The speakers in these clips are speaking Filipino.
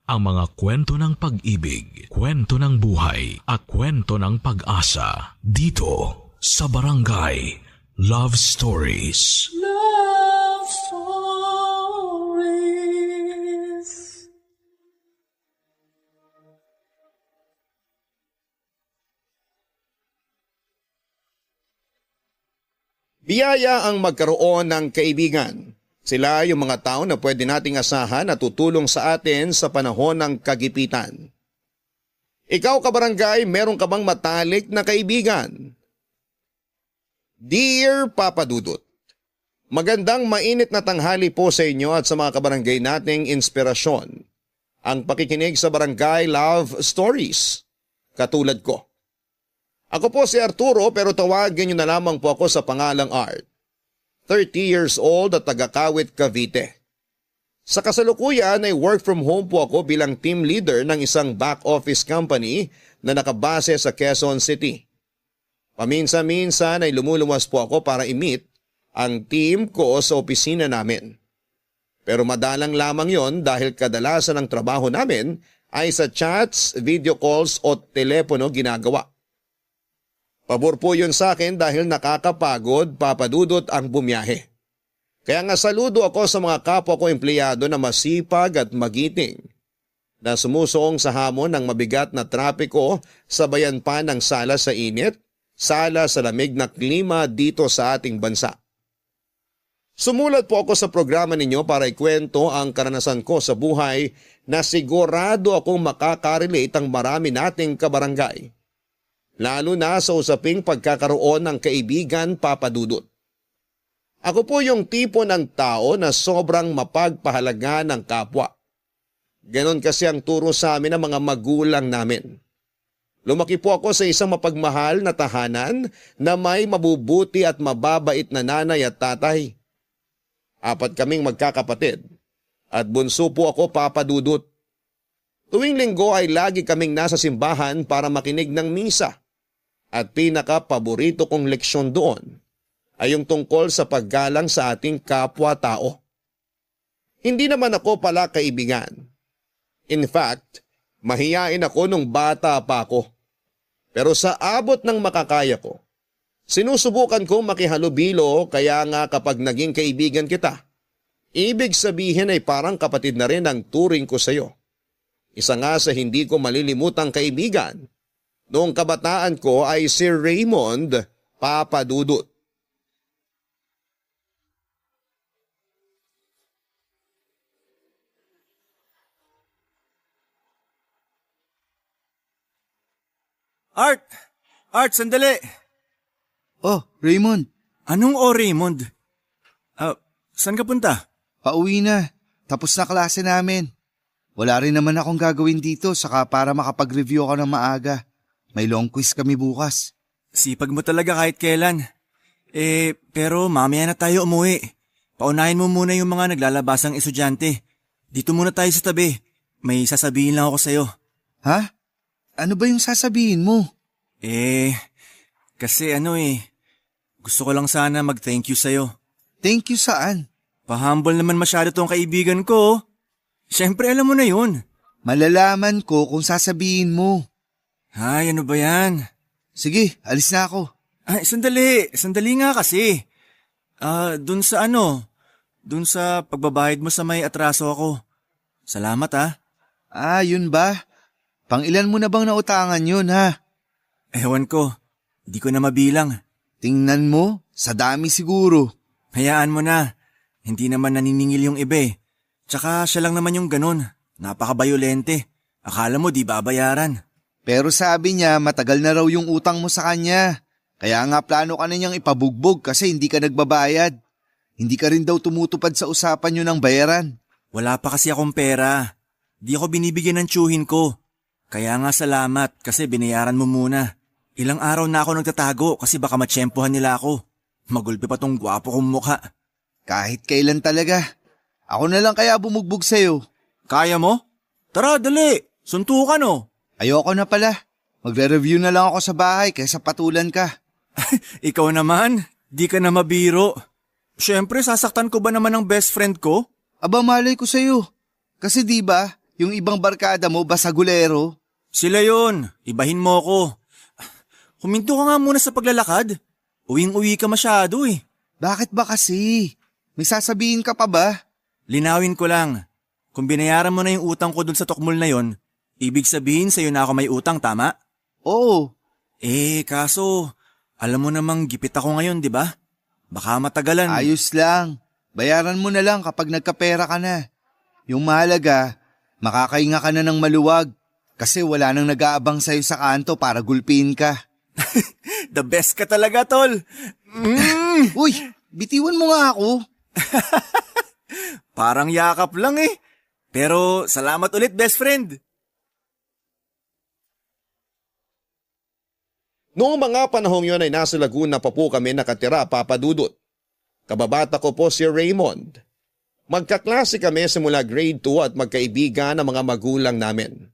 ang mga kwento ng pag-ibig, kwento ng buhay, at kwento ng pag-asa dito sa Barangay Love Stories. Love Stories. Biyaya ang magkaroon ng kaibigan. Sila yung mga tao na pwede nating asahan at tutulong sa atin sa panahon ng kagipitan. Ikaw kabarangay, meron ka bang matalik na kaibigan? Dear Papa Dudut, magandang mainit na tanghali po sa inyo at sa mga kabarangay nating inspirasyon. Ang pakikinig sa Barangay Love Stories, katulad ko. Ako po si Arturo pero tawagin niyo na lamang po ako sa pangalang Art. 30 years old at taga-Kawit, Cavite. Sa kasalukuyan ay work from home po ako bilang team leader ng isang back office company na nakabase sa Quezon City. Paminsan-minsan ay lumuluwas po ako para i-meet ang team ko sa opisina namin. Pero madalang lamang yon dahil kadalasan ng trabaho namin ay sa chats, video calls o telepono ginagawa. Pabor po yun sa akin dahil nakakapagod, papadudot ang bumiyahe. Kaya nga saludo ako sa mga kapwa ko empleyado na masipag at magiting na sumusuong sa hamon ng mabigat na trapiko sabayan pa ng sala sa init, sala sa lamig na klima dito sa ating bansa. Sumulat po ako sa programa ninyo para ikwento ang karanasan ko sa buhay na sigurado akong makakarelate ang marami nating kabarangay. Lalo na sa usaping pagkakaroon ng kaibigan, Papa Dudut. Ako po yung tipo ng tao na sobrang mapagpahalaga ng kapwa. Ganon kasi ang turo sa amin ng mga magulang namin. Lumaki po ako sa isang mapagmahal na tahanan na may mabubuti at mababait na nanay at tatay. 4 kaming magkakapatid at bunso po ako, Papa Dudut. Tuwing linggo ay lagi kaming nasa simbahan para makinig ng misa. At pinaka-paborito kong leksyon doon ay yung tungkol sa paggalang sa ating kapwa-tao. Hindi naman ako pala kaibigan. In fact, mahiyain ako nung bata pa ako. Pero sa abot ng makakaya ko, sinusubukan kong makihalubilo kaya nga kapag naging kaibigan kita, ibig sabihin ay parang kapatid na rin ang turing ko sa iyo. Isa nga sa hindi ko malilimutang kaibigan noong kabataan ko ay si Raymond, Papa Dudut. Art! Art, sandali! Oh, Raymond. Anong Raymond? Saan ka punta? Pauwi na. Tapos na klase namin. Wala rin naman akong gagawin dito saka para makapag-review ako ng maaga. May long quiz kami bukas. Sipag mo talaga kahit kailan. Pero mamaya na tayo umuwi. Paunahin mo muna yung mga naglalabasang estudyante. Dito muna tayo sa tabi. May sasabihin lang ako sa'yo. Ha? Ano ba yung sasabihin mo? Kasi gusto ko lang sana mag-thank you sa'yo. Thank you saan? Pa-humble naman masyado tong kaibigan ko. Siyempre alam mo na yun. Malalaman ko kung sasabihin mo. Ay, ano ba yan? Sige, alis na ako. Ay, sandali. Sandali nga kasi. Dun sa pagbabayad mo sa may atraso ako. Salamat Yun ba? Pang-ilan mo na bang nautangan yun ha? Ewan ko, di ko na mabilang. Tingnan mo, sa dami siguro. Hayaan mo na, hindi naman naniningil yung iba. Tsaka siya lang naman yung ganun, napaka-bayolente. Akala mo di babayaran. Pero sabi niya matagal na raw yung utang mo sa kanya. Kaya nga plano ka na niyang ipabugbog kasi hindi ka nagbabayad. Hindi ka rin daw tumutupad sa usapan niyo ng bayaran. Wala pa kasi akong pera. Di ako binibigyan ng tiyuhin ko. Kaya nga salamat kasi binayaran mo muna. Ilang araw na ako nagtatago kasi baka matsyempohan nila ako. Magulpi pa tong gwapo kong mukha. Kahit kailan talaga. Ako na lang kaya bumugbog sa'yo. Kaya mo? Tara, dali. Suntukan o. Ayoko na pala. Magre-review na lang ako sa bahay kaysa patulan ka. Ikaw naman, di ka na mabiro. Siyempre, sasaktan ko ba naman ang best friend ko? Aba malay ko sa'yo. Kasi di ba, Yung ibang barkada mo, basagulero. Sila yon, ibahin mo ko. Huminto ka nga muna sa paglalakad. Uwing-uwi ka masyado eh. Bakit ba kasi? May sasabihin ka pa ba? Linawin ko lang. Kung binayaran mo na yung utang ko dun sa tukmol na yon, ibig sabihin sa'yo na ako may utang, tama? Oo. Kaso, alam mo namang gipit ako ngayon, di ba? Baka matagalan. Ayos lang. Bayaran mo na lang kapag nagkapera ka na. Yung mahalaga, makakahinga ka na ng maluwag. Kasi wala nang nag-aabang sa'yo sa kanto para gulpiin ka. The best ka talaga, tol. Uy, bitiwan mo nga ako. Parang yakap lang eh. Pero salamat ulit, best friend. Noong mga panahong yon ay nasa Laguna pa po kami nakatira, Papa Dudut. Kababata ko po si Raymond. Magkaklase kami simula grade 2 at magkaibigan ang mga magulang namin.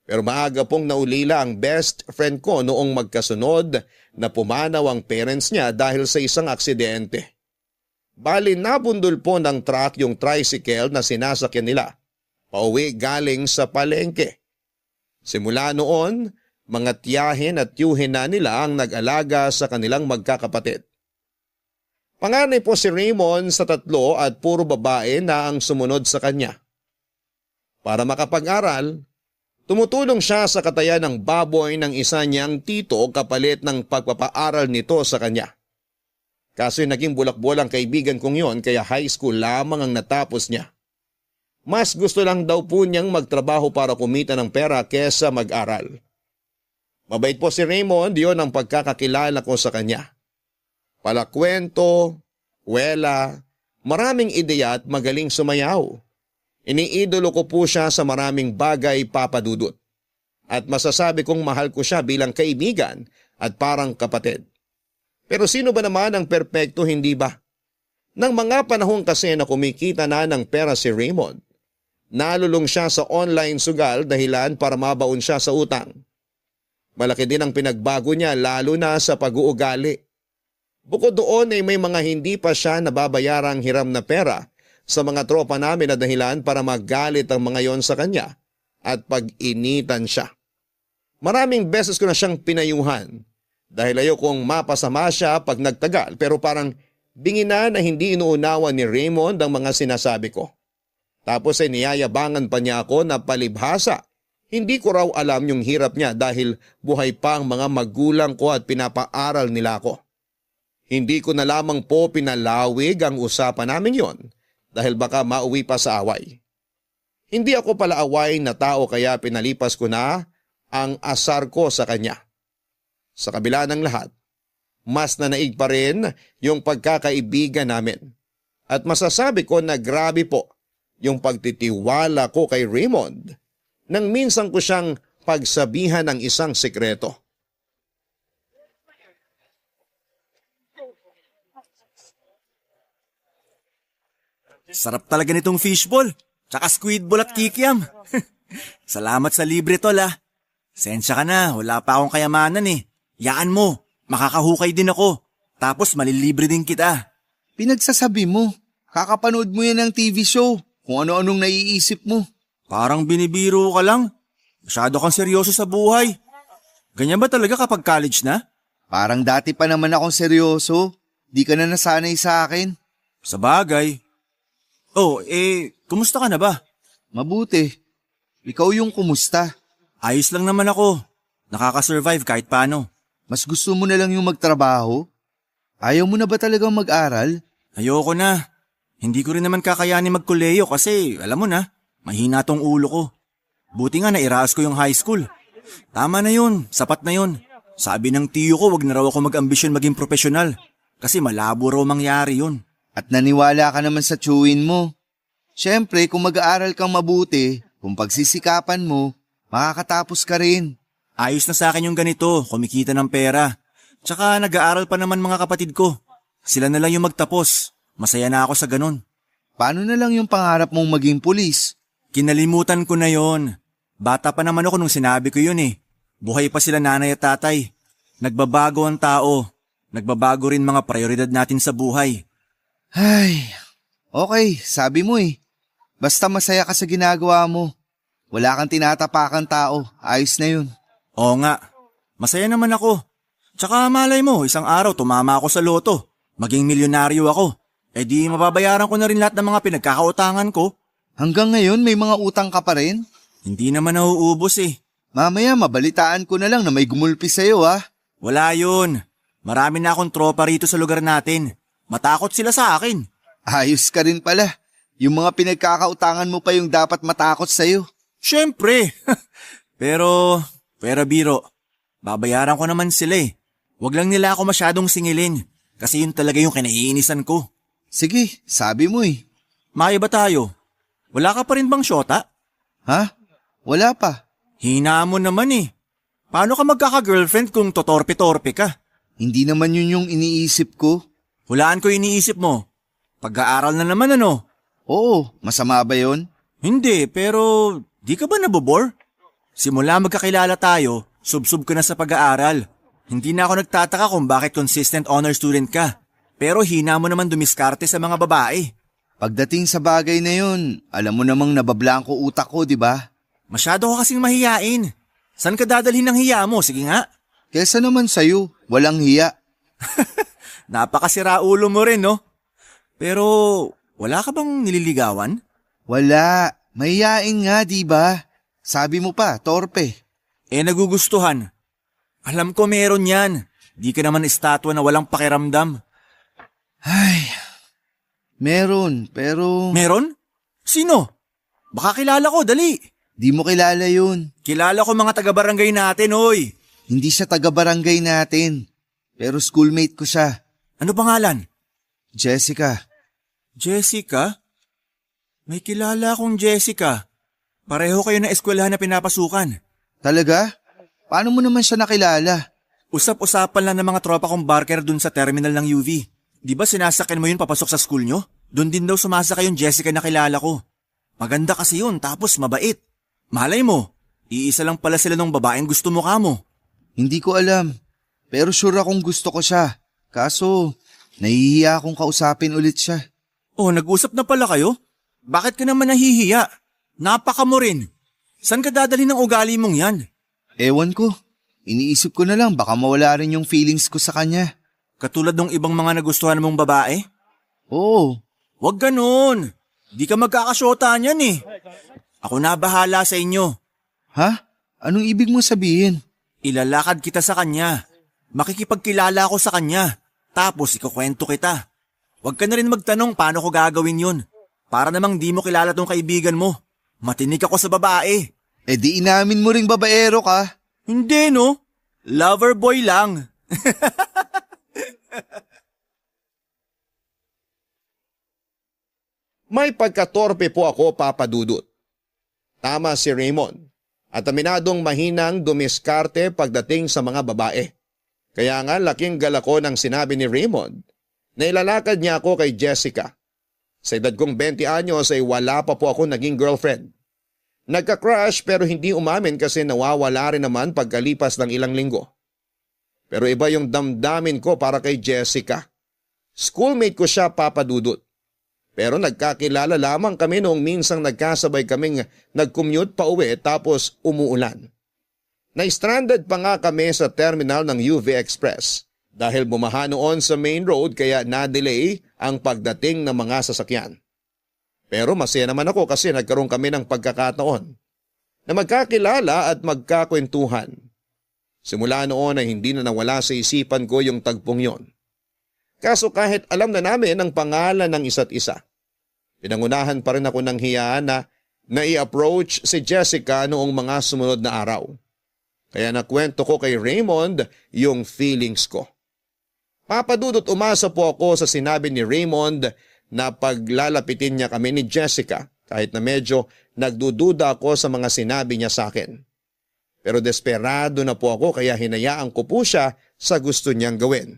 Pero maaga pong naulila ang best friend ko noong magkasunod na pumanaw ang parents niya dahil sa isang aksidente. Bali nabundol po ng truck yung tricycle na sinasakyan nila, pauwi galing sa palengke. Simula noon, mga tiyahin at tiyuhin na nila ang nag-alaga sa kanilang magkakapatid. Panganay po si Raymond sa 3 at puro babae na ang sumunod sa kanya. Para makapag-aral, tumutulong siya sa katayan ng baboy ng isa niyang tito kapalit ng pagpapaaral nito sa kanya. Kaso naging bulak-bol ang kaibigan kong yon kaya high school lamang ang natapos niya. Mas gusto lang daw po niyang magtrabaho para kumita ng pera kesa mag-aral. Mabait po si Raymond, yon ang pagkakakilala ko sa kanya. Palakwento, wela, maraming ideya at magaling sumayaw. Iniidolo ko po siya sa maraming bagay, Papa Dudut. At masasabi kong mahal ko siya bilang kaibigan at parang kapatid. Pero sino ba naman ang perpekto, hindi ba? Nang mga panahon kasi na kumikita na ng pera si Raymond, nalulong siya sa online sugal dahilan para mabaon siya sa utang. Malaki din ang pinagbago niya lalo na sa pag-uugali. Bukod doon ay may mga hindi pa siya nababayarang hiram na pera sa mga tropa namin na dahilan para magalit ang mga yon sa kanya at pag-initan siya. Maraming beses ko na siyang pinayuhan dahil ayokong mapasama siya pag nagtagal pero parang bingina na hindi inuunawa ni Raymond ang mga sinasabi ko. Tapos ay niyayabangan pa niya ako na palibhasa. Hindi ko raw alam yung hirap niya dahil buhay pa ang mga magulang ko at pinapaaral nila ako. Hindi ko na lamang po pinalawig ang usapan namin yon dahil baka mauwi pa sa away. Hindi ako pala away na tao kaya pinalipas ko na ang asar ko sa kanya. Sa kabila ng lahat, mas nanaig pa rin yung pagkakaibigan namin. At masasabi ko na grabe po yung pagtitiwala ko kay Raymond nang minsan ko siyang pagsabihan ng isang sekreto. Sarap talaga nitong fishball, tsaka squidball at kikiam. Salamat sa libre, tol ah. Sensya ka na, wala pa akong kayamanan eh. Yaan mo, makakahukay din ako. Tapos malilibre din kita. Pinagsasabi mo, kakapanood mo yan ng TV show, kung ano-anong naiisip mo. Parang binibiro ka lang. Masyado kang seryoso sa buhay. Ganyan ba talaga kapag college na? Parang dati pa naman akong seryoso, di ka na nasanay sa akin. Sa bagay. Oh, kumusta ka na ba? Mabuti. Ikaw yung kumusta? Ayos lang naman ako. Nakakasurvive kahit paano. Mas gusto mo na lang yung magtrabaho? Ayaw mo na ba talagang mag-aral? Ayoko na. Hindi ko rin naman kakayanin magkoleyo kasi, alam mo na, mahina tong ulo ko. Buti nga nairaas ko yung high school. Tama na yun, sapat na yun. Sabi ng tiyo ko wag na raw ako mag-ambisyon maging profesional. Kasi malabo raw mangyari yun. At naniwala ka naman sa tiyuhin mo. Siyempre, kung mag-aaral kang mabuti, kung pagsisikapan mo, makakatapos ka rin. Ayos na sa akin yung ganito, kumikita ng pera. Tsaka nag-aaral pa naman mga kapatid ko. Sila na lang yung magtapos. Masaya na ako sa ganun. Paano na lang yung pangarap mong maging pulis? Kinalimutan ko na yon. Bata pa naman ako nung sinabi ko yun eh. Buhay pa sila nanay at tatay. Nagbabago ang tao. Nagbabago rin mga prioridad natin sa buhay. Ay, okay, sabi mo eh. Basta masaya ka sa ginagawa mo. Wala kang tinatapakan tao. Ayos na yun. Oo nga, masaya naman ako. Tsaka malay mo, isang araw tumama ako sa loto. Maging milyonaryo ako. Eh di mababayaran ko na rin lahat ng mga pinagkakautangan ko. Hanggang ngayon may mga utang ka pa rin? Hindi naman nauubos eh. Mamaya mabalitaan ko na lang na may gumulpi sa'yo ha. Wala yun. Marami na akong tropa rito sa lugar natin. Matakot sila sa akin. Ayos ka rin pala. Yung mga pinagkakautangan mo pa yung dapat matakot sa'yo. Siyempre. pero biro, babayaran ko naman sila eh. Huwag lang nila ako masyadong singilin. Kasi yun talaga yung kinaiinisan ko. Sige, sabi mo eh. Maiba tayo. Wala ka pa rin bang syota? Ha? Wala pa. Hina mo naman eh. Paano ka magkaka-girlfriend kung totorpe-torpe ka? Hindi naman yun yung iniisip ko. Hulaan ko iniisip mo. Pag-aaral na naman ano? Oo, masama ba yun? Hindi, pero di ka ba nabobore? Simula magkakilala tayo, sub-sub ka na sa pag-aaral. Hindi na ako nagtataka kung bakit consistent honor student ka. Pero hina mo naman dumiskarte sa mga babae. Pagdating sa bagay na yun, alam mo namang nabablangko utak ko, di ba? Masyado ka kasing mahiyain. San ka dadalhin ng hiya mo? Sige nga. Kesa naman sa'yo, walang hiya. Napakasira ulo mo rin, no? Pero wala ka bang nililigawan? Wala. Mahiyain nga, di ba? Sabi mo pa, torpe. Eh nagugustuhan. Alam ko meron yan. Di ka naman estatwa na walang pakiramdam. Ay, meron, pero... Meron? Sino? Baka kilala ko, dali. Di mo kilala yun. Kilala ko mga taga-barangay natin, oy. Hindi siya taga-barangay natin. Pero schoolmate ko siya. Ano pangalan? Jessica. Jessica? May kilala akong Jessica. Pareho kayo na eskwelahan na pinapasukan. Talaga? Paano mo naman siya nakilala? Usap-usapan lang ng mga tropa kong barker dun sa terminal ng UV. Di ba sinasakyan mo yun papasok sa school nyo? Doon din daw sumasakay yung Jessica na kilala ko. Maganda kasi yun tapos mabait. Malay mo, iisa lang pala sila ng babaeng gusto mo kamo. Hindi ko alam. Pero sure akong gusto ko siya. Kaso, nahihiya akong kausapin ulit siya. Oh, nag-usap na pala kayo? Bakit ka naman nahihiya? Napaka mo rin. San ka dadalhin ng ugali mong yan? Ewan ko. Iniisip ko na lang baka mawala rin yung feelings ko sa kanya. Katulad ng ibang mga nagustuhan mong babae? Oo. Huwag ganun. Di ka magkakasyota niyan eh. Ako na bahala sa inyo. Ha? Anong ibig mo sabihin? Ilalakad kita sa kanya. Makikipagkilala ako sa kanya. Tapos ikukwento kita. Huwag ka na rin magtanong paano ko gagawin yun. Para namang di mo kilala tong kaibigan mo. Matinik ako sa babae. Eh di inamin mo ring babaero ka. Hindi no. Lover boy lang. May pagkatorpe po ako, Papa Dudut. Tama si Raymond. At aminadong mahinang dumiskarte pagdating sa mga babae. Kaya nga laking gala ko nang sinabi ni Raymond na ilalakad niya ako kay Jessica. Sa edad kong 20 anyos ay wala pa po ako naging girlfriend. Nagka-crush pero hindi umamin kasi nawawala rin naman pagkalipas ng ilang linggo. Pero iba yung damdamin ko para kay Jessica. Schoolmate ko siya, Papa Dudut. Pero nagkakilala lamang kami noong minsang nagkasabay kaming nag-commute pa uwi tapos umuulan. Na-stranded pa nga kami sa terminal ng UV Express dahil bumaha noon sa main road kaya na-delay ang pagdating ng mga sasakyan. Pero masaya naman ako kasi nagkaroon kami ng pagkakataon na magkakilala at magkakwentuhan. Simula noon ay hindi na nawala sa isipan ko yung tagpong yon. Kaso kahit alam na namin ang pangalan ng isa't isa, pinangunahan pa rin ako ng hiya na i-approach si Jessica noong mga sumunod na araw. Kaya nakwento ko kay Raymond yung feelings ko. Papadudot umasa po ako sa sinabi ni Raymond na paglalapitin niya kami ni Jessica kahit na medyo nagdududa ako sa mga sinabi niya sa akin. Pero desperado na po ako kaya hinayaan ko po siya sa gusto niyang gawin.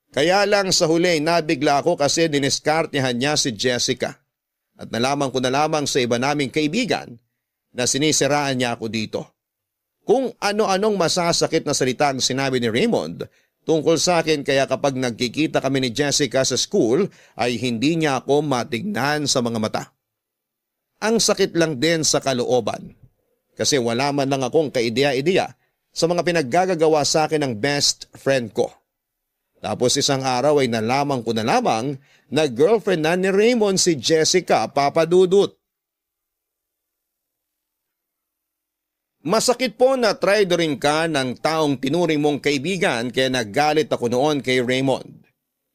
Kaya lang sa huli nabigla ako kasi diniskartehan niya si Jessica. At nalaman ko na lamang sa iba naming kaibigan na sinisiraan niya ako dito. Kung ano-anong masasakit na salita ang sinabi ni Raymond tungkol sa akin kaya kapag nagkikita kami ni Jessica sa school ay hindi niya ako matignan sa mga mata. Ang sakit lang din sa kalooban kasi wala man lang akong kaideya-ideya sa mga pinaggagawa sa akin ng best friend ko. Tapos isang araw ay nalaman ko na lamang na girlfriend na ni Raymond si Jessica, Papa Dudut. Masakit po na traidorin ka ng taong tinuring mong kaibigan kaya naggalit ako noon kay Raymond.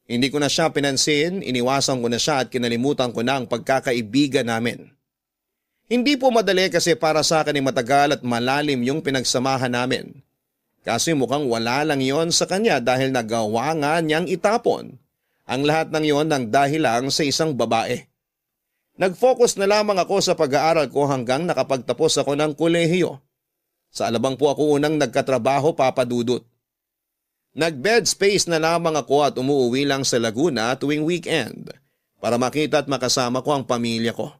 Hindi ko na siya pinansin, iniwasan ko na siya at kinalimutan ko na ang pagkakaibigan namin. Hindi po madali kasi para sa akin ay matagal at malalim yung pinagsamahan namin. Kasi mukhang wala lang yon sa kanya dahil nagawa nga niyang itapon ang lahat ng yon ng dahil lang sa isang babae. Nag-focus na lamang ako sa pag-aaral ko hanggang nakapagtapos ako ng kolehiyo. Sa Alabang po ako unang nagkatrabaho, Papa Dudut. Nag-bed space na lamang ako at umuwi lang sa Laguna tuwing weekend para makita at makasama ko ang pamilya ko.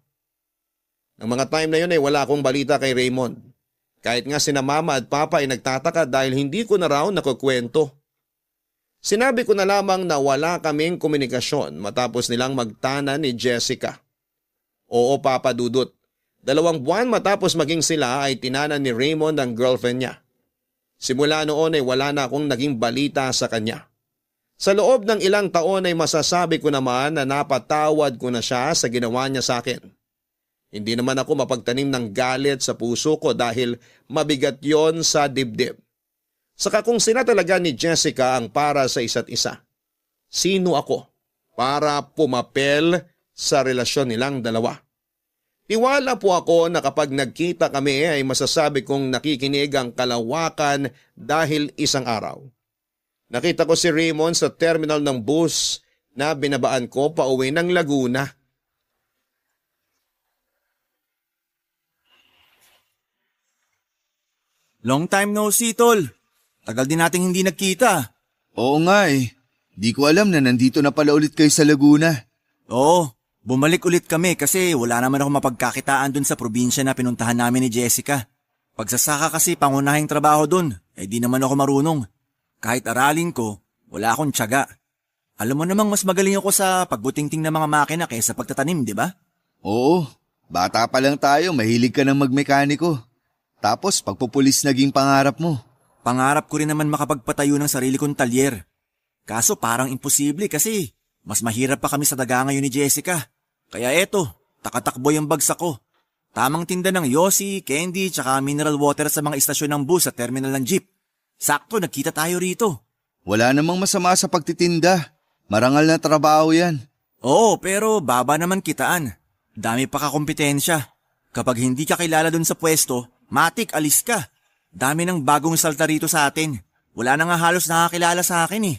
Ng mga time na yun ay wala akong balita kay Raymond. Kahit nga sina Mama at Papa ay nagtataka dahil hindi ko na raw nakukwento. Sinabi ko na lamang na wala kaming komunikasyon matapos nilang magtana ni Jessica. Oo, Papa Dudut. 2 buwan matapos maging sila ay tinanan ni Raymond ang girlfriend niya. Simula noon ay wala na akong naging balita sa kanya. Sa loob ng ilang taon ay masasabi ko naman na napatawad ko na siya sa ginawa niya sa akin. Hindi naman ako mapagtanim ng galit sa puso ko dahil mabigat yon sa dibdib. Saka kung sila talaga ni Jessica ang para sa isa't isa, sino ako para pumapel sa relasyon nilang dalawa? Tiwala po ako na kapag nagkita kami ay masasabi kong nakikinig ang kalawakan dahil isang araw. Nakita ko si Raymond sa terminal ng bus na binabaan ko pauwi ng Laguna. Long time no see, tol. Tagal din nating hindi nagkita. Oo nga eh. Di ko alam na nandito na pala ulit kayo sa Laguna. Oo, bumalik ulit kami kasi wala naman ako mapagkakitaan dun sa probinsya na pinuntahan namin ni Jessica. Pagsasaka kasi pangunahing trabaho dun, di naman ako marunong. Kahit aralin ko, wala akong tiyaga. Alam mo namang mas magaling ako sa pagbutingting ng mga makina kaysa pagtatanim, di ba? Oo, bata pa lang tayo, mahilig ka ng magmekaniko. Tapos pagpupulis naging pangarap mo. Pangarap ko rin naman makapagpatayo ng sarili kong talyer. Kaso parang imposible kasi mas mahirap pa kami sa daga ngayon ni Jessica. Kaya eto, takatakbo yung bagsak ko. Tamang tinda ng yosi, candy, tsaka mineral water sa mga istasyon ng bus at terminal ng jeep. Sakto, nagkita tayo rito. Wala namang masama sa pagtitinda. Marangal na trabaho yan. Oo, pero baba naman kitaan. Dami pa kakompetensya. Kapag hindi ka kilala dun sa pwesto, matik alis ka. Dami ng bagong salta rito sa atin. Wala na nga halos nakakilala sa akin eh.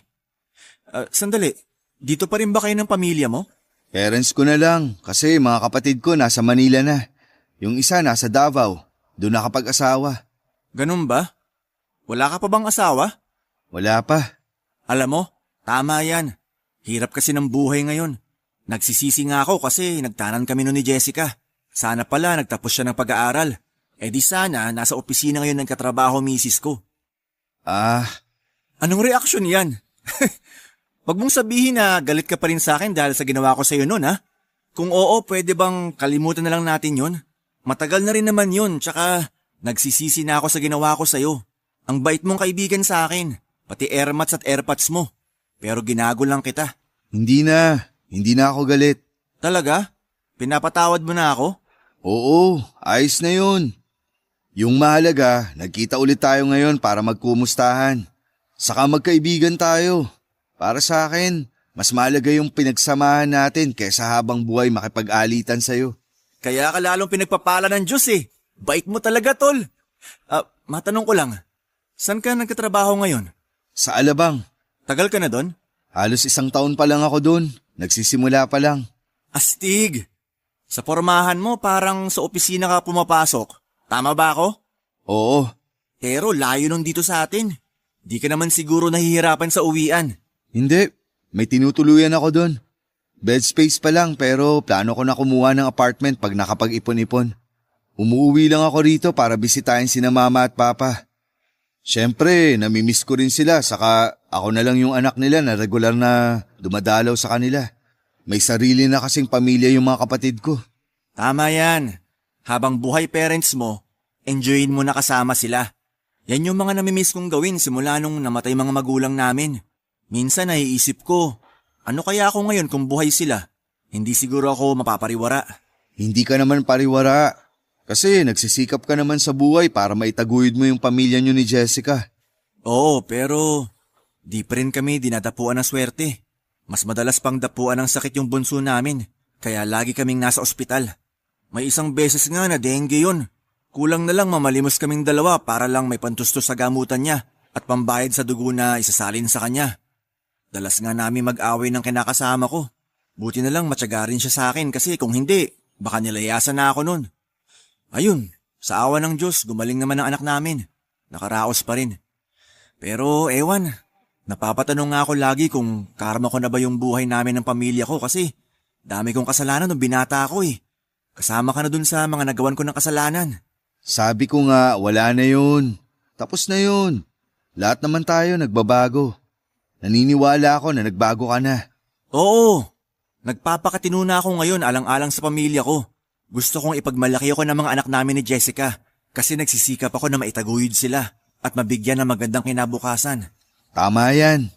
Sandali, dito pa rin ba kayo ng pamilya mo? Parents ko na lang kasi mga kapatid ko nasa Manila na. Yung isa nasa Davao, doon nakapag-asawa. Ganun ba? Wala ka pa bang asawa? Wala pa. Alam mo, tama yan. Hirap kasi ng buhay ngayon. Nagsisisi nga ako kasi nagtanan kami nun ni Jessica. Sana pala nagtapos siya ng pag-aaral. Di sana nasa opisina ngayon ng katrabaho misis ko. Anong reaksyon yan? Wag mong sabihin na galit ka pa rin sa akin dahil sa ginawa ko sa'yo nun ha? Kung oo, pwede bang kalimutan na lang natin yun? Matagal na rin naman yun, tsaka nagsisisi na ako sa ginawa ko sa'yo. Ang bait mong kaibigan sa akin, pati airmats at airpods mo. Pero ginago lang kita. Hindi na ako galit. Talaga? Pinapatawad mo na ako? Oo, ayos na yun. Yung mahalaga, nagkita ulit tayo ngayon para magkumustahan. Saka magkaibigan tayo. Para sa akin, mas mahalaga yung pinagsamahan natin kaysa habang buhay makipag-alitan sa'yo. Kaya ka lalong pinagpapala ng Diyos eh. Bait mo talaga, tol. Matanong ko lang, saan ka nagkatrabaho ngayon? Sa Alabang. Tagal ka na doon? Halos 1 taon pa lang ako doon. Nagsisimula pa lang. Astig! Sa pormahan mo parang sa opisina ka pumapasok. Tama ba ako? Oo. Pero layo nung dito sa atin. Di ka naman siguro nahihirapan sa uwian. Hindi. May tinutuluyan ako doon. Bed space pa lang pero plano ko na kumuha ng apartment pag nakapag-ipon-ipon. Umuwi lang ako rito para bisitahin sina Mama at Papa. Siyempre, namimiss ko rin sila saka ako na lang yung anak nila na regular na dumadalaw sa kanila. May sarili na kasing pamilya yung mga kapatid ko. Tama yan. Habang buhay parents mo, Enjoyin mo na kasama sila. Yan yung mga namimiss kong gawin simula nung namatay mga magulang namin. Minsan naiisip ko, ano kaya ako ngayon kung buhay sila? Hindi siguro ako mapapariwara. Hindi ka naman pariwara. Kasi nagsisikap ka naman sa buhay para maitaguyod mo yung pamilya nyo ni Jessica. Oo, pero di pa rin kami dinadapuan ng swerte. Mas madalas pang dapuan ng sakit yung bunso namin, kaya lagi kaming nasa ospital. May isang beses nga na dengue yun. Kulang na lang mamalimos kaming dalawa para lang may pantustos sa gamutan niya at pambayad sa dugo na isasalin sa kanya. Dalas nga namin mag-away ng kinakasama ko. Buti na lang matyaga rin siya sa akin kasi kung hindi, baka nilayasan na ako nun. Ayun, sa awa ng Diyos, gumaling naman ang anak namin. Nakaraos pa rin. Pero ewan, napapatanong nga ako lagi kung karma ko na ba yung buhay namin ng pamilya ko kasi dami kong kasalanan nung binata ako eh. Kasama ka na dun sa mga nagawan ko ng kasalanan. Sabi ko nga, wala na yun. Tapos na yun. Lahat naman tayo nagbabago. Naniniwala ako na nagbago ka na. Oo, nagpapakatino na ako ngayon alang-alang sa pamilya ko. Gusto kong ipagmalaki ako ng mga anak namin ni Jessica kasi nagsisikap ako na maitaguyod sila at mabigyan ng magandang kinabukasan. Tama yan.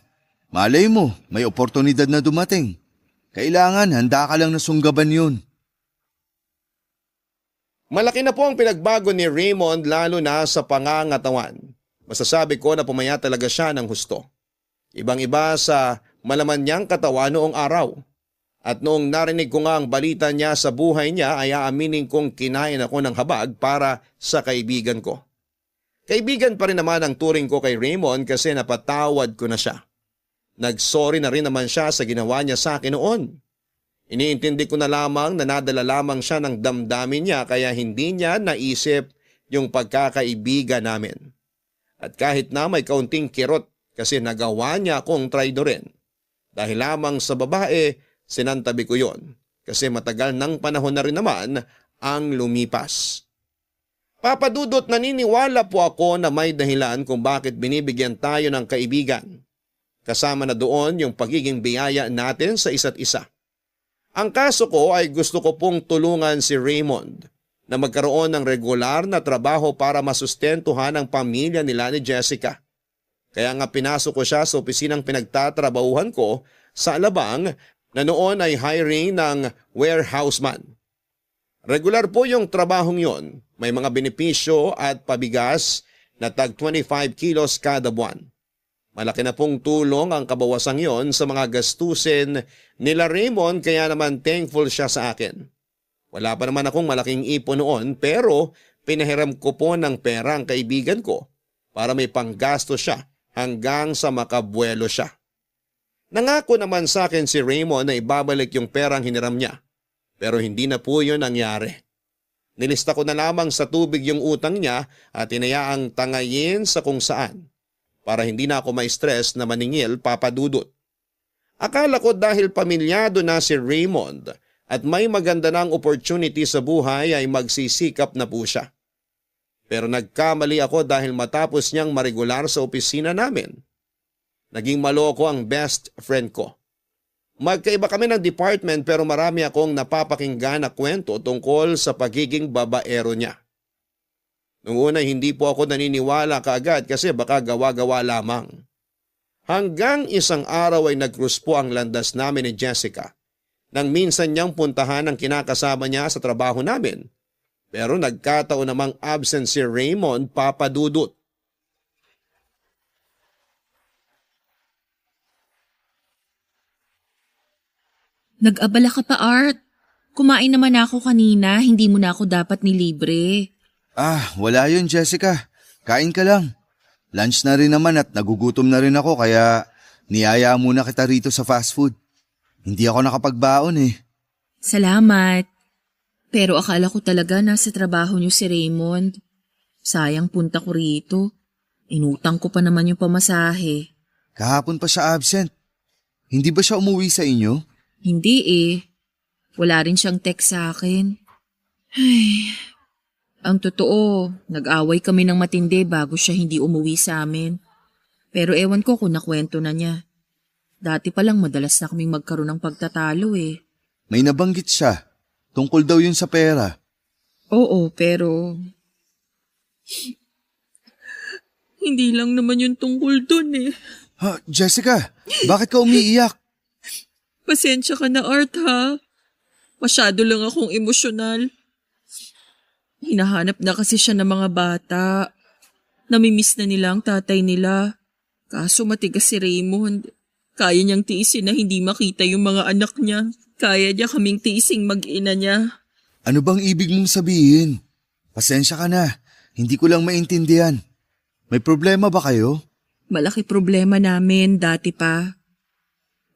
Malay mo, may oportunidad na dumating. Kailangan handa ka lang na sunggaban yun. Malaki na po ang pinagbago ni Raymond lalo na sa pangangatawan. Masasabi ko na pumaya talaga siya ng husto. Ibang-iba sa malaman niyang katawan noong araw. At noong narinig ko nga ang balita niya sa buhay niya ay aaminin kong kinain ako ng habag para sa kaibigan ko. Kaibigan pa rin naman ang turing ko kay Raymond kasi napatawad ko na siya. Nagsorry na rin naman siya sa ginawa niya sa akin noon. Iniintindi ko na lamang na nadala lamang siya ng damdamin niya kaya hindi niya naisip yung pagkakaibigan namin. At kahit na may kaunting kirot kasi nagawa niya akong traidorin. Dahil lamang sa babae, sinantabi ko yon kasi matagal ng panahon na rin naman ang lumipas. Papadudot, naniniwala po ako na may dahilan kung bakit binibigyan tayo ng kaibigan. Kasama na doon yung pagiging biyaya natin sa isa't isa. Ang kaso ko ay gusto ko pong tulungan si Raymond na magkaroon ng regular na trabaho para masustentuhan ang pamilya nila ni Jessica. Kaya nga pinasok ko siya sa opisinang pinagtatrabahuhan ko sa Alabang na noon ay hiring ng warehouseman. Regular po yung trabahong yon, may mga benepisyo at pabigas na tag 25 kilos kada buwan. Malaki na pong tulong ang kabawasang yon sa mga gastusin nila Raymond kaya naman thankful siya sa akin. Wala pa naman akong malaking ipon noon pero pinahiram ko po ng pera ang kaibigan ko para may panggasto siya hanggang sa makabuelo siya. Nangako naman sa akin si Raymond na ibabalik yung perang hiniram niya pero hindi na po yun nangyari. Nilista ko na lamang sa tubig yung utang niya at inayaang tangayin sa kung saan para hindi na ako ma-stress na maningil papadudot. Akala ko dahil pamilyado na si Raymond at may maganda ng opportunity sa buhay ay magsisikap na po siya. Pero nagkamali ako dahil matapos niyang maregular sa opisina namin. Naging maloko ang best friend ko. Magkaiba kami ng department pero marami akong napapakinggan na kwento tungkol sa pagiging babaero niya. Noong una hindi po ako naniniwala kaagad kasi baka gawa-gawa lamang. Hanggang isang araw ay nag-cruise po ang landas namin ni Jessica nang minsan niyang puntahan ang kinakasama niya sa trabaho namin. Pero nagkataon namang absent si Raymond papadudot. Nag-abala ka pa, Art. Kumain naman ako kanina, hindi mo na ako dapat nilibre. Wala yun, Jessica. Kain ka lang. Lunch na rin naman at nagugutom na rin ako kaya niyaya muna kita rito sa fast food. Hindi ako nakapagbaon eh. Salamat. Pero akala ko talaga nasa trabaho niyo si Raymond. Sayang punta ko rito. Inutang ko pa naman yung pamasahe. Kahapon pa siya absent. Hindi ba siya umuwi sa inyo? Hindi eh. Wala rin siyang text sa akin. Ay, ang totoo, nag-away kami ng matindi bago siya hindi umuwi sa amin. Pero ewan ko kung nakwento na niya. Dati pa lang madalas na kaming magkaroon ng pagtatalo eh. May nabanggit siya. Tungkol daw yun sa pera. Oo, pero Hindi lang naman yung tungkol dun eh. Ha, Jessica, bakit ka umiiyak? Pasensya ka na, Art, ha? Masyado lang akong emosyonal. Hinahanap na kasi siya ng mga bata. Namimiss na nila ang tatay nila. Kaso matigas si Raymond. Kaya niyang tiisin na hindi makita yung mga anak niya. Kaya niya kaming tiising mag-ina niya. Ano bang ibig mong sabihin? Pasensya ka na, hindi ko lang maintindihan. May problema ba kayo? Malaki problema namin dati pa.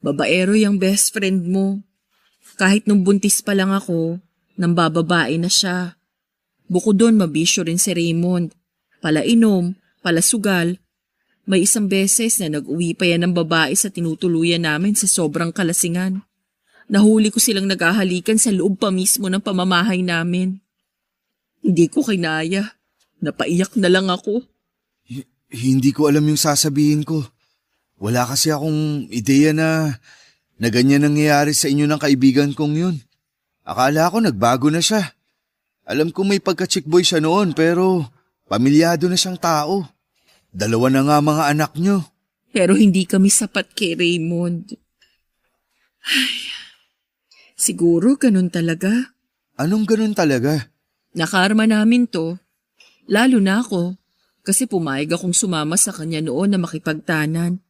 Babaero yung best friend mo. Kahit nung buntis pa lang ako, nang bababae na siya. Bukod doon, mabisyo rin si Raymond. Palainom, palasugal. May isang beses na nag-uwi pa yan ng babae sa tinutuluyan namin sa sobrang kalasingan. Nahuli ko silang naghahalikan sa loob pa mismo ng pamamahay namin. Hindi ko kinaya. Napaiyak na lang ako. Hindi ko alam yung sasabihin ko. Wala kasi akong ideya na ganyan nangyayari sa inyo ng kaibigan kong yun. Akala ko nagbago na siya. Alam ko may pagka-chick boy siya noon pero pamilyado na siyang tao. 2 na nga mga anak niyo. Pero hindi kami sapat kay Raymond. Ay, siguro ganun talaga. Anong ganun talaga? Nakarma namin to. Lalo na ako. Kasi pumayag akong sumama sa kanya noon na makipagtanan.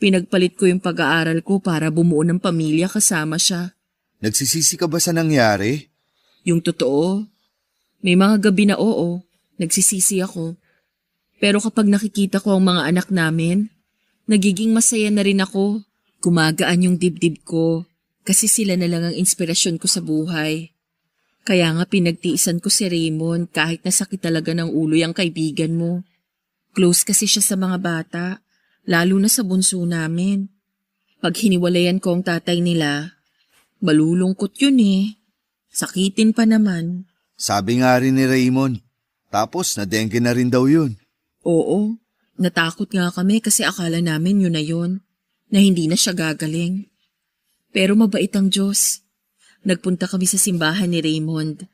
Pinagpalit ko yung pag-aaral ko para bumuo ng pamilya kasama siya. Nagsisisi ka ba sa nangyari? Yung totoo, may mga gabi na oo, nagsisisi ako. Pero kapag nakikita ko ang mga anak namin, nagiging masaya na rin ako. Gumagaan yung dibdib ko kasi sila na lang ang inspirasyon ko sa buhay. Kaya nga pinagtiisan ko si Raymond kahit nasakit talaga ng ulo yung kaibigan mo. Close kasi siya sa mga bata, lalo na sa bunso namin. Pag hiniwalayan ko ang tatay nila, malulungkot yun eh. Sakitin pa naman. Sabi nga rin ni Raymond. Tapos na-dengue na rin daw yun. Oo, natakot nga kami kasi akala namin yun na yun, na hindi na siya gagaling. Pero mabait ang Diyos. Nagpunta kami sa simbahan ni Raymond.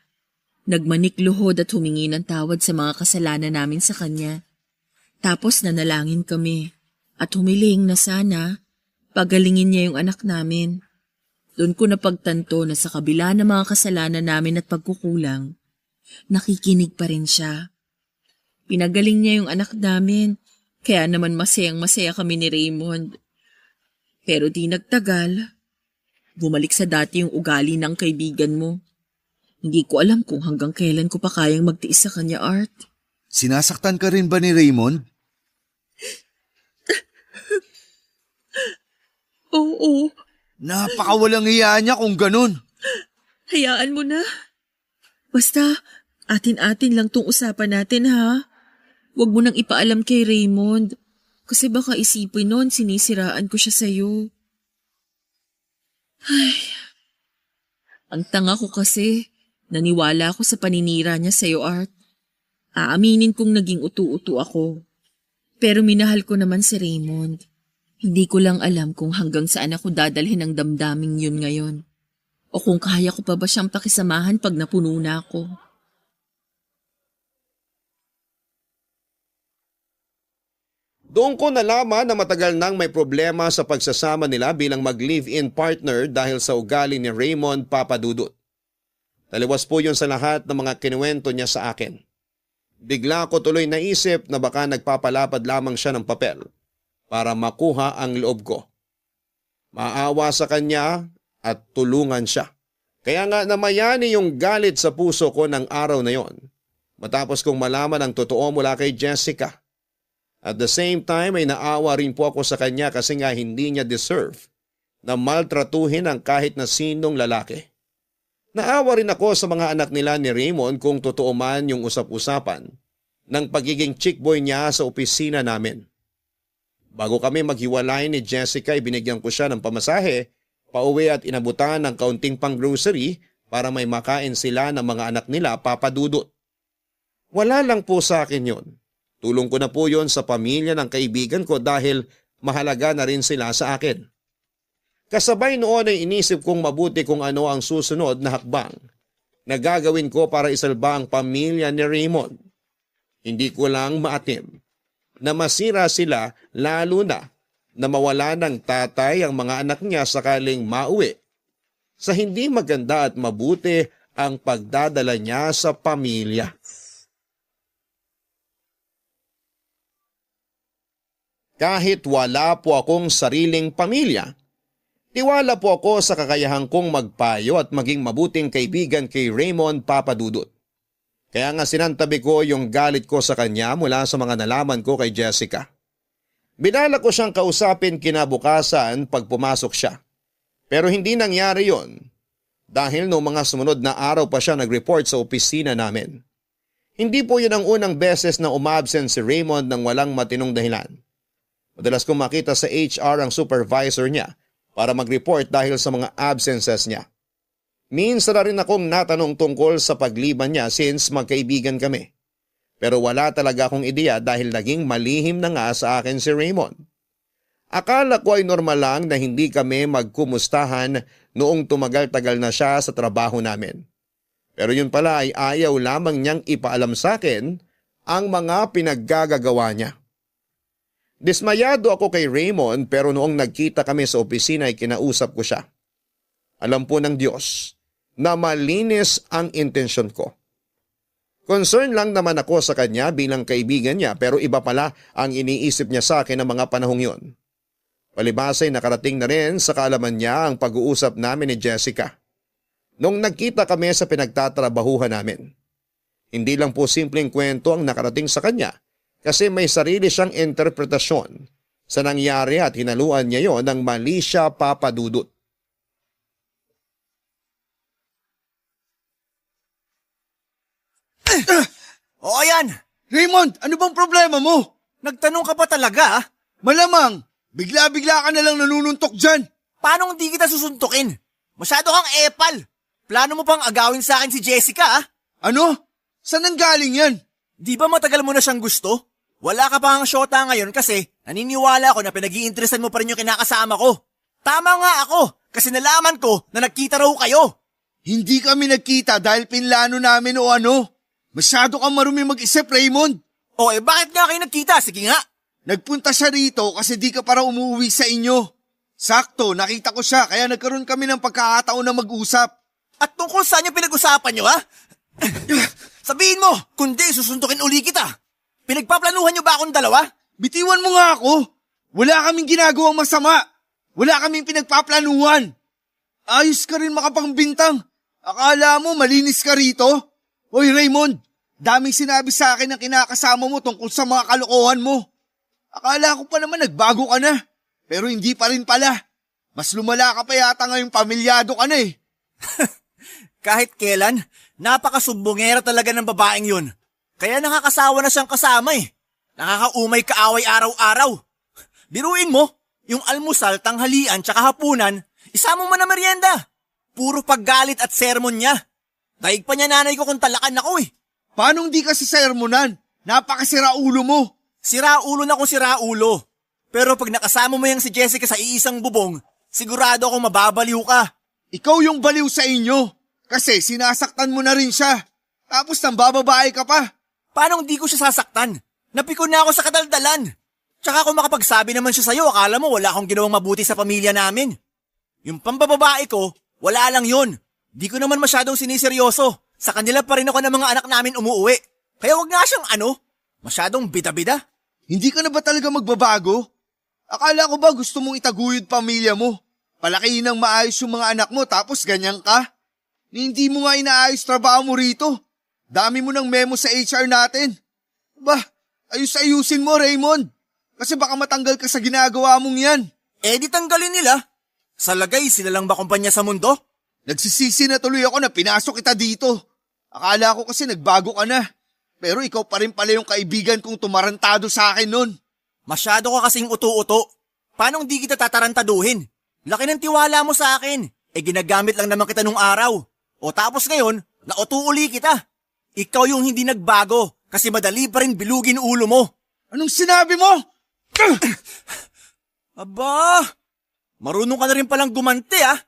Nagmanikluhod at humingi ng tawad sa mga kasalanan namin sa kanya. Tapos nanalangin kami at humiling na sana pagalingin niya yung anak namin. Doon ko napagtanto na sa kabila ng mga kasalanan namin at pagkukulang, nakikinig pa rin siya. Pinagaling niya yung anak namin, kaya naman masayang-masaya kami ni Raymond. Pero di nagtagal, bumalik sa dati yung ugali ng kaibigan mo. Hindi ko alam kung hanggang kailan ko pa kayang magtiis sa kanya, Art. Sinasaktan ka rin ba ni Raymond? Oo. Napakawalang hiya niya kung ganun. Hayaan mo na. Basta, atin-atin lang tong usapan natin ha. Huwag mo nang ipaalam kay Raymond. Kasi baka isipin nun sinisiraan ko siya sa'yo. Ay, ang tanga ko kasi. Naniwala ako sa paninira niya sa'yo, Art. Aaminin kong naging utu-utu ako. Pero minahal ko naman si Raymond. Hindi ko lang alam kung hanggang saan ako dadalhin ang damdaming yun ngayon. O kung kaya ko pa ba siyang pakisamahan pag napuno na ako. Doon ko nalaman na matagal nang may problema sa pagsasama nila bilang mag-live-in partner dahil sa ugali ni Raymond Papadudut. Taliwas po yun sa lahat ng mga kinuwento niya sa akin. Bigla ko tuloy naisip na baka nagpapalapad lamang siya ng papel para makuha ang loob ko. Maawa sa kanya at tulungan siya. Kaya nga namayani yung galit sa puso ko ng araw na yon matapos kong malaman ang totoo mula kay Jessica. At the same time ay naawa rin po ako sa kanya kasi nga hindi niya deserve na maltratuhin ang kahit na sinong lalaki. Naawa rin ako sa mga anak nila ni Raymond kung totoo man yung usap-usapan ng pagiging chick boy niya sa opisina namin. Bago kami maghiwalay ni Jessica, ibinigyan ko siya ng pamasahe, pauwi at inabutan ng kaunting pang-grocery para may makain sila ng mga anak nila papadudot. Wala lang po sa akin yon. Tulong ko na po yon sa pamilya ng kaibigan ko dahil mahalaga na rin sila sa akin. Kasabay noon ay inisip kong mabuti kung ano ang susunod na hakbang na gagawin ko para isalba ang pamilya ni Raymond. Hindi ko lang maatim na masira sila lalo na mawala ng tatay ang mga anak niya sakaling mauwi sa hindi maganda at mabuti ang pagdadala niya sa pamilya. Kahit wala po akong sariling pamilya, tiwala po ako sa kakayahan kong magpayo at maging mabuting kaibigan kay Raymond Papadudut. Kaya nga sinantabi ko yung galit ko sa kanya mula sa mga nalaman ko kay Jessica. Binala ko siyang kausapin kinabukasan pag pumasok siya. Pero hindi nangyari yon dahil noong mga sumunod na araw pa siya nag-report sa opisina namin. Hindi po yun ang unang beses na umabsent si Raymond ng walang matinong dahilan. Madalas kong makita sa HR ang supervisor niya para mag-report dahil sa mga absences niya. Minsan na rin akong natanong tungkol sa pagliban niya since magkaibigan kami. Pero wala talaga akong ideya dahil naging malihim na nga sa akin si Raymond. Akala ko ay normal lang na hindi kami magkumustahan noong tumagal-tagal na siya sa trabaho namin. Pero yun pala ay ayaw lamang niyang ipaalam sa akin ang mga pinaggagawa niya. Dismayado ako kay Raymond pero noong nagkita kami sa opisina ay kinausap ko siya. Alam po ng Diyos na malinis ang intensyon ko. Concern lang naman ako sa kanya bilang kaibigan niya pero iba pala ang iniisip niya sa akin ng mga panahong yon. Palibasay nakarating na rin sa kaalaman niya ang pag-uusap namin ni Jessica. Nung nagkita kami sa pinagtatrabahuhan namin. Hindi lang po simpleng kwento ang nakarating sa kanya kasi may sarili siyang interpretasyon sa nangyari at hinaluan niya yon ng mali siya papadudot. O ayan, Raymond, ano bang problema mo? nagtanong ka pa talaga ah. Malamang, bigla-bigla ka na lang nanununtok dyan. Paano hindi kita susuntukin? Masyado kang epal. Plano mo pang agawin sa akin si Jessica ah. Ano? Saan ang galing yan? Di ba matagal mo na siyang gusto? Wala ka pa ang syota ngayon kasi naniniwala ako na pinag-iinteresan mo pa rin yung kinakasama ko. Tama nga ako kasi nalaman ko na nagkita raw kayo. Hindi kami nagkita dahil pinlano namin o ano. Masyado kang marumi mag-isip, Raymond. O bakit nga kayo nagkita? Sige nga. Nagpunta siya rito kasi di ka para umuwi sa inyo. Sakto, nakita ko siya kaya nagkaroon kami ng pagkakataon na mag-usap. At tungkol saan yung pinag-usapan nyo ha? Sabihin mo, kundi susuntukin uli kita. Pinagpaplanuhan nyo ba akong dalawa? Bitiwan mo nga ako. Wala kaming ginagawang masama. Wala kaming pinagpaplanuhan. Ayos ka rin makapangbintang. Akala mo malinis ka rito? Hoy Raymond, daming sinabi sa akin ng kinakasama mo tungkol sa mga kalokohan mo. Akala ko pa naman nagbago ka na. Pero hindi pa rin pala. Mas lumala ka pa yata ngayong pamilyado ka na eh. Kahit kailan, napakasumbongera talaga ng babaeng yun. Kaya nakakasawa na siyang kasama eh. Nakakaumay kaaway araw-araw. Biruin mo, yung almusal, tanghalian, tsaka hapunan, isama mo na merienda. Puro paggalit at sermon niya. Daig pa niya nanay ko kung talakan ako eh. Paano hindi ka sa sermonan? Napakasira ulo mo. Sira ulo na kung sira ulo. Pero pag nakasama mo yung si Jessica sa iisang bubong, sigurado akong mababaliw ka. Ikaw yung baliw sa inyo. Kasi sinasaktan mo na rin siya. Tapos nang bababae ka pa. Paano hindi ko siya sasaktan? Napikon na ako sa kadaldalan. Tsaka kung makapagsabi naman siya sa'yo, akala mo wala akong ginawang mabuti sa pamilya namin. Yung pambababae ko, wala lang yun. Di ko naman masyadong siniseryoso. Sa kanila pa rin ako ng mga anak namin umuwi. Kaya wag nga siyang masyadong bida-bida. Hindi ka na ba talaga magbabago? Akala ko ba gusto mong itaguyod pamilya mo? Palakihin ng maayos yung mga anak mo tapos ganyan ka? Hindi mo nga inaayos trabaho mo rito. Dami mo ng memo sa HR natin. Bah, ayusin mo Raymond. Kasi baka matanggal ka sa ginagawa mong yan. Di tanggalin nila. Sa lagay, sila lang ba kumpanya sa mundo? Nagsisisi na tuloy ako na pinasok kita dito. Akala ko kasi nagbago ka na. Pero ikaw pa rin pala yung kaibigan kong tumarantado sa akin nun. Masyado ka kasing uto-uto. Paano hindi kita tatarantaduhin? Laki ng tiwala mo sa akin. Ginagamit lang naman kita nung araw. O tapos ngayon, nauto uli kita. Ikaw yung hindi nagbago kasi madali pa rin bilugin ulo mo. Anong sinabi mo? Aba, marunong ka na rin palang gumanti ah.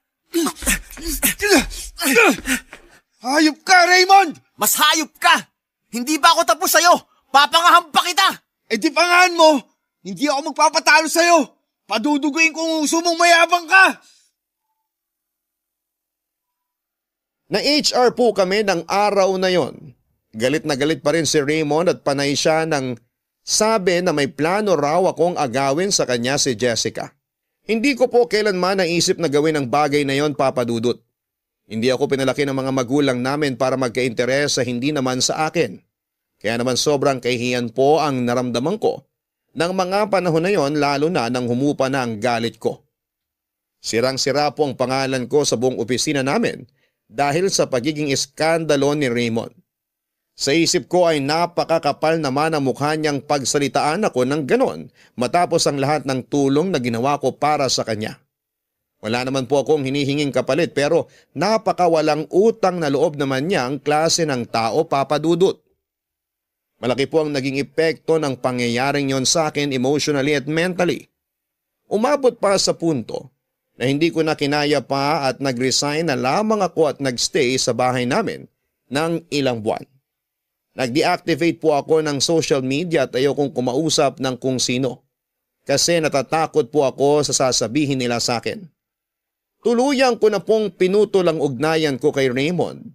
Hayop ka, Raymond! Mas hayop ka! Hindi ba ako tapos sa'yo? Papangahampa kita! Eh di pangahan mo! Hindi ako magpapatalo sa'yo! Paduduguin kung uso mong mayabang ka! Na-HR po kami ng araw na yon. Galit na galit pa rin si Raymond at panay siya nang sabi na may plano raw akong agawin sa kanya si Jessica. Hindi ko po kailanman naisip na gawin ang bagay na yon, Papa Dudut. Hindi ako pinalaki ng mga magulang namin para magka-interes sa hindi naman sa akin. Kaya naman sobrang kahihiyan po ang naramdaman ko ng mga panahon na yon, lalo na nang humupa na ang galit ko. Sirang-sira po ang pangalan ko sa buong opisina namin dahil sa pagiging iskandalo ni Raymond. Sa isip ko ay napakakapal naman ang mukha niyang pagsalitaan ako ng ganon matapos ang lahat ng tulong na ginawa ko para sa kanya. Wala naman po akong hinihinging kapalit pero napakawalang utang na loob naman niya ang klase ng tao, Papa Dudut. Malaki po ang naging epekto ng pangyayaring yon sa akin emotionally at mentally. Umabot pa sa punto na hindi ko na kinaya pa at nag-resign na lamang ako at nagstay sa bahay namin ng ilang buwan. Nag-deactivate po ako ng social media at ayokong kumausap ng kung sino kasi natatakot po ako sa sasabihin nila sa akin. Tuluyan ko na pong pinutol ang ugnayan ko kay Raymond.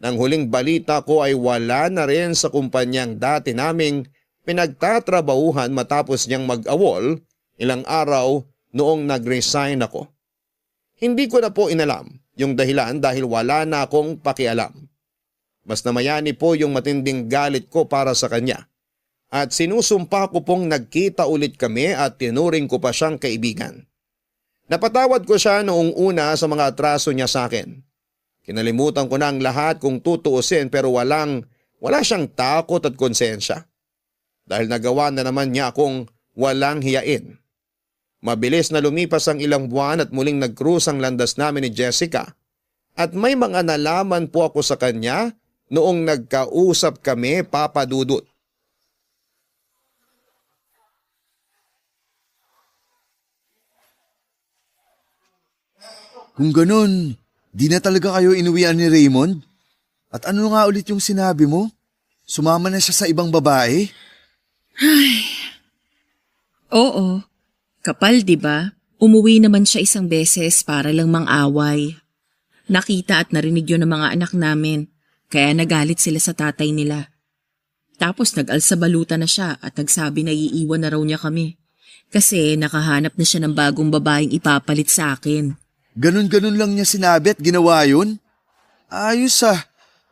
Nang huling balita ko ay wala na rin sa kumpanyang dati naming pinagtatrabahuhan matapos niyang mag-awol ilang araw noong nag-resign ako. Hindi ko na po inalam yung dahilan dahil wala na akong pakialam. Mas namayani po yung matinding galit ko para sa kanya at sinusumpa ko pong nagkita ulit kami at tinuring ko pa siyang kaibigan. Napatawad ko siya noong una sa mga atraso niya sa akin. Kinalimutan ko na ang lahat kung tutuusin pero wala siyang takot at konsensya. Dahil nagawa na naman niya akong walang hiyain. Mabilis na lumipas ang ilang buwan at muling nag-cruise ang landas namin ni Jessica. At may mga nalaman po ako sa kanya noong nagkausap kami, Papa Dudut. Kung ganun, di na talaga kayo inuwian ni Raymond? At ano nga ulit yung sinabi mo? Sumama na siya sa ibang babae? Oo. Kapal, di ba? Umuwi naman siya isang beses para lang mang-away. Nakita at narinig yun ng mga anak namin, kaya nagalit sila sa tatay nila. Tapos nag-alsabaluta na siya at nagsabi na iiwan na raw niya kami. Kasi nakahanap na siya ng bagong babaeng ipapalit sa akin. Ganun-ganun lang niya sinabi at ginawa yun? Ayos ah,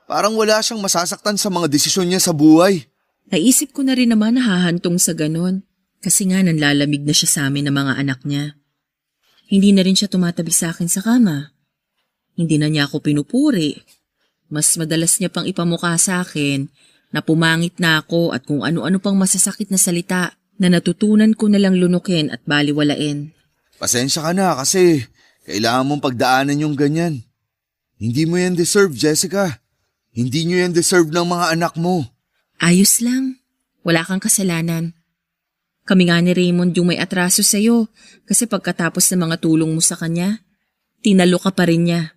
parang wala siyang masasaktan sa mga desisyon niya sa buhay. Naisip ko na rin naman na hahantong sa ganun. Kasi nga nanlalamig na siya sa amin ng mga anak niya. Hindi na rin siya tumatabi sa akin sa kama. Hindi na niya ako pinupuri. Mas madalas niya pang ipamukha sa akin na pumangit na ako at kung ano-ano pang masasakit na salita na natutunan ko na lang lunukin at baliwalain. Pasensya ka na kasi kailangan mong pagdaanan yung ganyan. Hindi mo yan deserve, Jessica. Hindi nyo yan deserve ng mga anak mo. Ayos lang. Wala kang kasalanan. Kami nga ni Raymond yung may atraso sa'yo kasi pagkatapos ng mga tulong mo sa kanya, tinalo ka pa rin niya.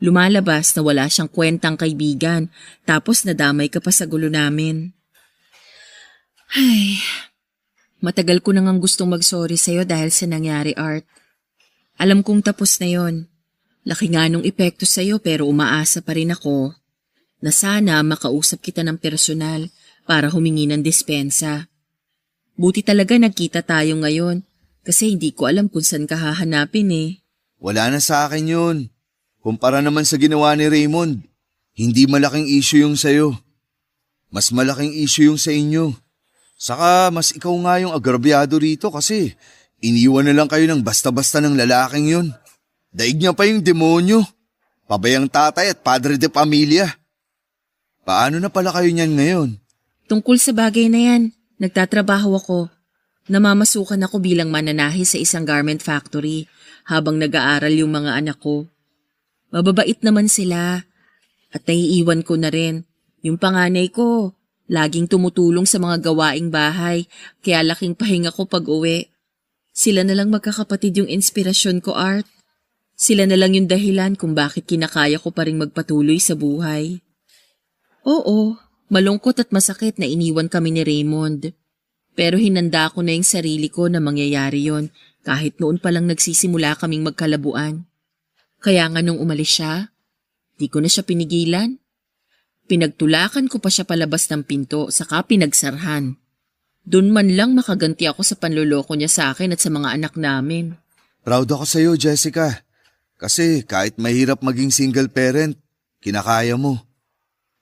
Lumalabas na wala siyang kwentang kaibigan tapos nadamay ka pa sa gulo namin. Ay, matagal ko nang gustong mag-sorry sa'yo dahil sa nangyari, Art. Alam kong tapos na yon. Laki nga nung epekto sa'yo pero umaasa pa rin ako na sana makausap kita ng personal para humingi ng dispensa. Buti talaga nagkita tayo ngayon kasi hindi ko alam kung saan ka hahanapin eh. Wala na sa akin yun. Kumpara naman sa ginawa ni Raymond, hindi malaking issue yung sayo. Mas malaking issue yung sa inyo. Saka mas ikaw nga yung agrabyado rito kasi iniwan na lang kayo ng basta-basta ng lalaking yun. Daig niya pa yung demonyo. Pabayang tatay at padre de pamilya. Paano na pala kayo niyan ngayon? Tungkol sa bagay na yan, nagtatrabaho ako. Namamasukan ako bilang mananahi sa isang garment factory habang nag-aaral yung mga anak ko. Mababait naman sila at naiiwan ko na rin. Yung panganay ko, laging tumutulong sa mga gawaing bahay kaya laking pahinga ko pag uwi. Sila na lang magkakapatid yung inspirasyon ko, Art. Sila na lang yung dahilan kung bakit kinakaya ko pa rin magpatuloy sa buhay. Oo, Malungkot at masakit na iniwan kami ni Raymond. Pero hinanda ko na yung sarili ko na mangyayari yon kahit noon pa lang nagsisimula kaming magkalabuan. Kaya nga nung umalis siya, di ko na siya pinigilan. Pinagtulakan ko pa siya palabas ng pinto saka pinagsarhan. Doon man lang makaganti ako sa panloloko niya sa akin at sa mga anak namin. Proud ako sa'yo, Jessica. Kasi kahit mahirap maging single parent, kinakaya mo.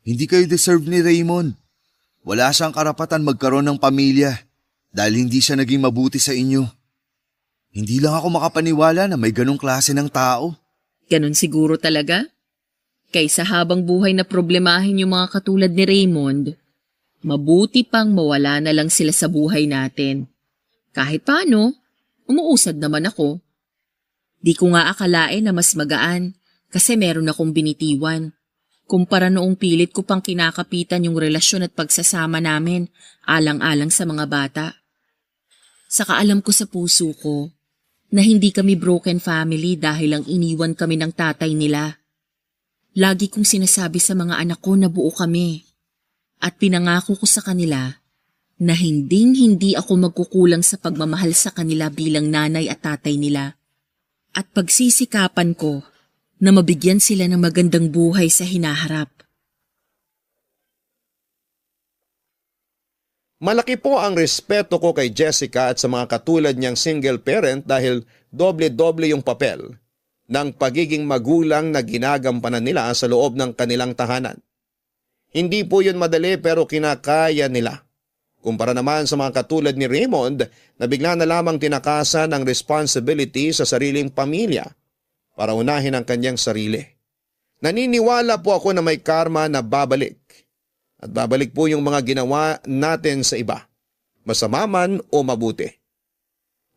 Hindi kayo deserve ni Raymond. Wala siyang karapatan magkaroon ng pamilya dahil hindi siya naging mabuti sa inyo. Hindi lang ako makapaniwala na may ganong klase ng tao. Ganon siguro talaga. Kaysa habang buhay na problemahin yung mga katulad ni Raymond, mabuti pang mawala na lang sila sa buhay natin. Kahit paano, umuusad naman ako. Di ko nga akalain na mas magaan kasi meron akong binitiwan. Kumpara noong pilit ko pang kinakapitan yung relasyon at pagsasama namin, alang-alang sa mga bata. Saka alam ko sa puso ko na hindi kami broken family dahil lang iniwan kami ng tatay nila. Lagi kong sinasabi sa mga anak ko na buo kami at pinangako ko sa kanila na hindi ako magkukulang sa pagmamahal sa kanila bilang nanay at tatay nila. At pagsisikapan ko na mabigyan sila ng magandang buhay sa hinaharap. Malaki po ang respeto ko kay Jessica at sa mga katulad niyang single parent dahil doble-doble yung papel ng pagiging magulang na ginagampanan nila sa loob ng kanilang tahanan. Hindi po yun madali pero kinakaya nila. Kumpara naman sa mga katulad ni Raymond na bigla na lamang tinakasan ng responsibility sa sariling pamilya para unahin ang kanyang sarili. Naniniwala po ako na may karma na babalik. At babalik po yung mga ginawa natin sa iba, masama man o mabuti.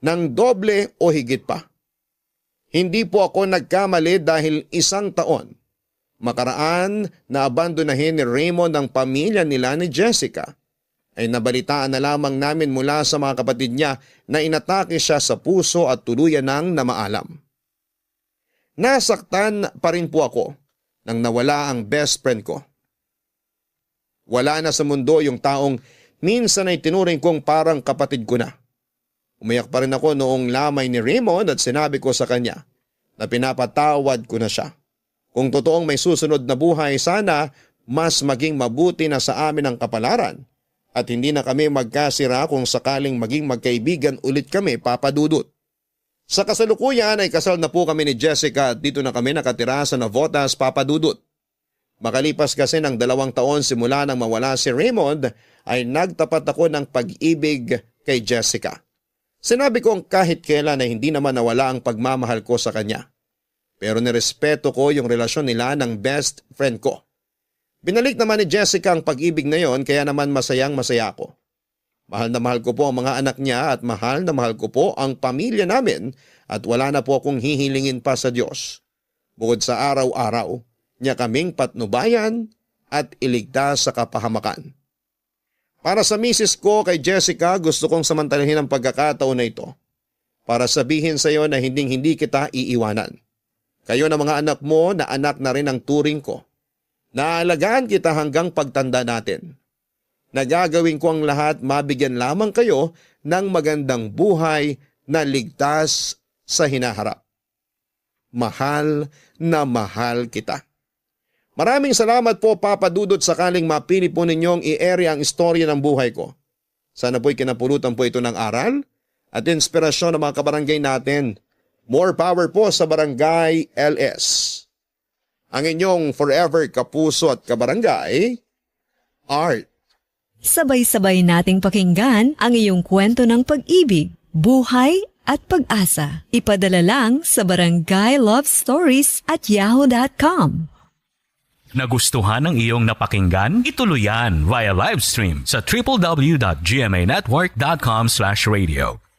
Nang doble o higit pa. Hindi po ako nagkamali dahil 1 taon makaraan na abandonahin ni Raymond ang pamilya nila ni Jessica, ay nabalitaan na lamang namin mula sa mga kapatid niya na inatake siya sa puso at tuluyan ng namaalam. Nasaktan pa rin po ako nang nawala ang best friend ko. Wala na sa mundo yung taong minsan ay tinuring kong parang kapatid ko na. Umiyak pa rin ako noong lamay ni Raymond at sinabi ko sa kanya na pinapatawad ko na siya. Kung totoong may susunod na buhay, sana mas maging mabuti na sa amin ang kapalaran at hindi na kami magkasira kung sakaling maging magkaibigan ulit kami, Papa Dudut. Sa kasalukuyan ay kasal na po kami ni Jessica at dito na kami nakatira sa Navotas, Papa Dudut. Makalipas kasi ng 2 taon simula nang mawala si Raymond ay nagtapat ako ng pag-ibig kay Jessica. Sinabi kong kahit kailan ay hindi naman nawala ang pagmamahal ko sa kanya. Pero nirespeto ko yung relasyon nila ng best friend ko. Binalik naman ni Jessica ang pag-ibig na yon kaya naman masayang masaya ako. Mahal na mahal ko po ang mga anak niya at mahal na mahal ko po ang pamilya namin at wala na po akong hihilingin pa sa Diyos. Bukod sa araw-araw niya kaming patnubayan at iligtas sa kapahamakan. Para sa misis ko kay Jessica, gusto kong samantalahin ang pagkakataon na ito para sabihin sa iyo na hindi kita iiwanan. Kayo na mga anak mo na anak na rin ang turing ko. Naalagaan kita hanggang pagtanda natin. Nagagawin ko ang lahat mabigyan lamang kayo ng magandang buhay na ligtas sa hinaharap. Mahal na mahal kita. Maraming salamat po, Papa Dudut, sakaling mapili po ninyong i-ere ang istorya ng buhay ko. Sana po'y kinapulutan po ito ng aral at inspirasyon ng mga kabarangay natin. More power po sa Barangay LS. Ang inyong forever kapuso at kabarangay, Art. Sabay-sabay nating pakinggan ang iyong kwento ng pag-ibig, buhay at pag-asa. Ipadala lang sa barangaylovestories@yahoo.com. Nagustuhan ng iyong napakinggan? Ituloy yan via live stream sa www.gmanetwork.com/radio.